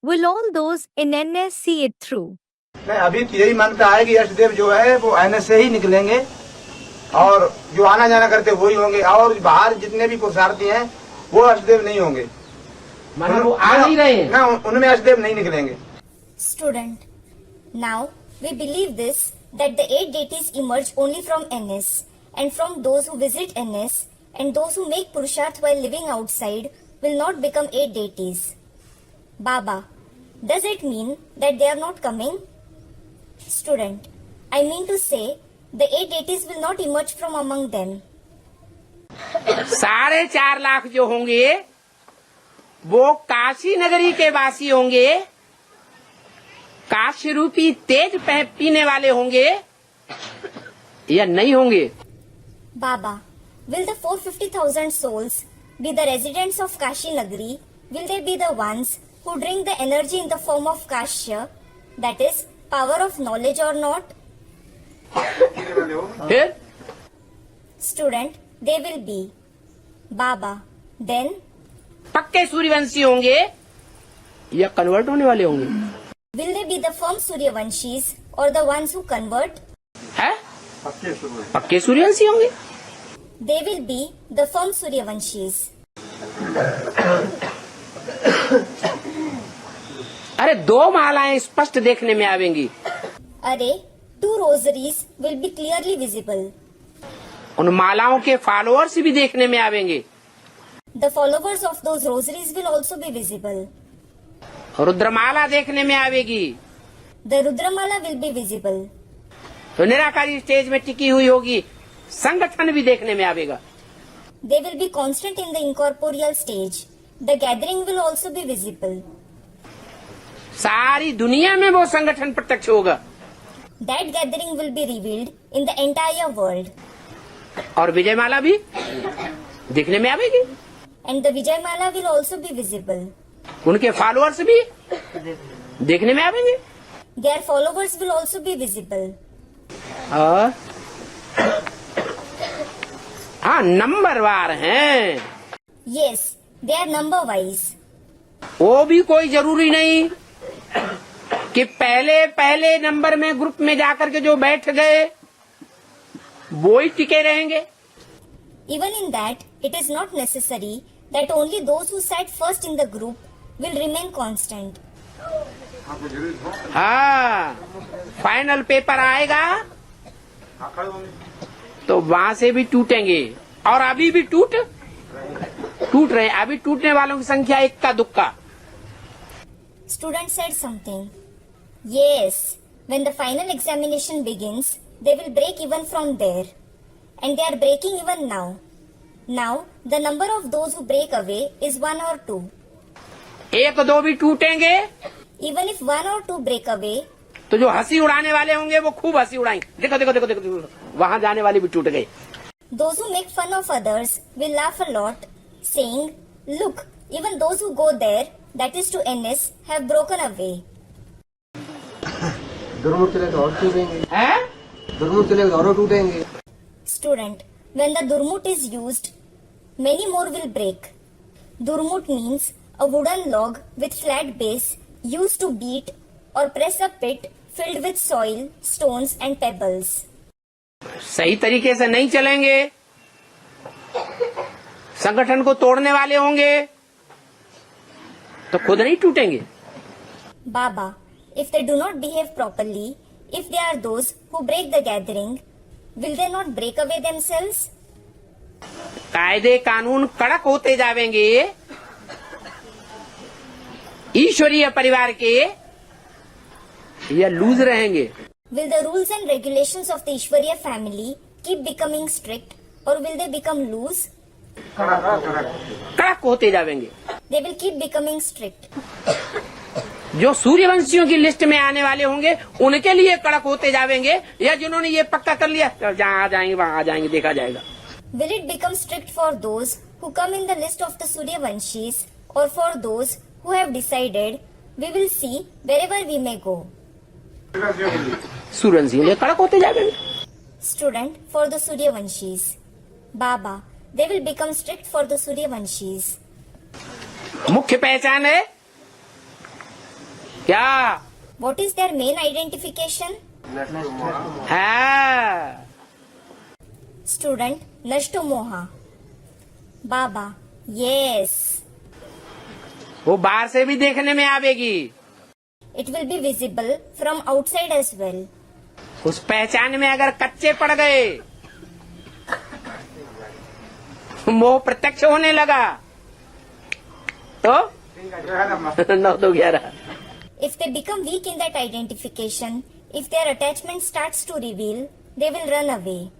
Will all those in NS see it through? नहीं, अभी तो यही मानता है कि यशदेव जो है वो एनएस से ही निकलेंगे और जो आना जाना करते वही होंगे और बाहर जितने भी पुरुषार्थी हैं वो यशदेव नहीं होंगे। मतलब वो आ नहीं रहे हैं ना, उनमें यशदेव नहीं निकलेंगे। Student, now we believe this that the 8 deities emerge only from NS and from those who visit NS, and those who make Purusharth while living outside will not become 8 deities. Baba, does it mean that they are not coming? Student, I mean to say the 8 deities will not emerge from among them. 4.5 lakh जो होंगे वो काशी नगरी के वासी होंगे, काशी रूपी तेज पीने वाले होंगे या नहीं होंगे? Baba, will the 450,000 souls be the residents of Kashi Nagari? Will they be the ones who drink the energy in the form of Kashya, that is, power of knowledge or not? फिर Student, they will be. Baba, then पक्के सूर्यवंशी होंगे या convert होने वाले होंगे? will they be the firm Suryavanshis or the ones who convert? है पक्के सूर्यवंशी होंगे। They will be the firm Suryavanshis. अरे 2 मालाएं स्पष्ट देखने में आवेंगी। Array, 2 rosaries will be clearly visible. उन मालाओं के फॉलोअर्स भी देखने में आवेंगे। The followers of those rosaries will also be visible. रुद्रमाला देखने में आवेगी। The Rudramala will be visible. तो निराकारी स्टेज में टिकी हुई होगी, संगठन भी देखने में आवेगा। They will be constant in the incorporeal stage. The gathering will also be visible. सारी दुनिया में वो संगठन प्रत्यक्ष होगा। That gathering will be revealed in the entire world. और विजयमाला भी देखने में आवेगी। And the Vijayamala will also be visible. उनके फॉलोअर्स भी देखने में आवेंगे। Their followers will also be visible. हाँ, नंबरवार हैं। Yes, they are number wise. वो भी कोई जरूरी नहीं कि पहले नंबर में ग्रुप में जाकर के जो बैठ गए वो ही टिके रहेंगे। Even in that, it is not necessary that only those who sat first in the group will remain constant. हाँ, फाइनल पेपर आएगा तो वहां से भी टूटेंगे और अभी भी टूट रहे हैं। अभी टूटने वालों की संख्या इक्का दुक्का। Student said something. Yes, when the final examination begins, they will break even from there. And they are breaking even now. Now, the number of those who break away is 1 or 2. 1-2 भी टूटेंगे Even if 1 or 2 break away, तो जो हंसी उड़ाने वाले होंगे वो खूब हंसी उड़ाएंगे। देखो देखो देखो देखो, वहां जाने वाले भी टूट गए। those who make fun of others will laugh a lot, saying, "Look, even those who go there, that is to NS, have broken away." Durmukh चले तो और टूटेंगे। हैं? दुर्मुख चले तो और टूटेंगे। Student, when the Durmut is used, many more will break. Durmut means a wooden log with flat base used to beat or press a pit filled with soil, stones and pebbles. सही तरीके से नहीं चलेंगे, संगठन को तोड़ने वाले होंगे तो खुद नहीं टूटेंगे। Baba, if they do not behave properly, if they are those who break the gathering, will they not break away themselves? कायदे कानून कड़क होते जाएंगे, ईश्वरीय परिवार के या लूज रहेंगे। Will the rules and regulations of the Ishwariya family keep becoming strict or will they become loose? कड़क होते जाएंगे। They will keep becoming strict. जो सूर्यवंशियों की लिस्ट में आने वाले होंगे उनके लिए कड़क होते जाएंगे, या जिन्होंने ये पक्का कर लिया जहाँ आ जाएंगे वहाँ आ जाएंगे, देखा जाएगा। Will it become strict for those who come in the list of the Suryavanshis or for those who have decided? We will see wherever we may go. सूर्यवंशियों लिए कड़क होते जाएंगे। Student, for the Suryavanshis. Baba, they will become strict for the Suryavanshis. मुख्य पहचान है क्या What is their main identification? है? Student, Nashto Moha. Baba, yes. वो बाहर से भी देखने में आवेगी, It will be visible from outside as well. उस पहचान में अगर कच्चे पड़ गए, मोह प्रत्यक्ष होने लगा तो 9-11 If they become weak in that identification, if their attachment starts to reveal, they will run away.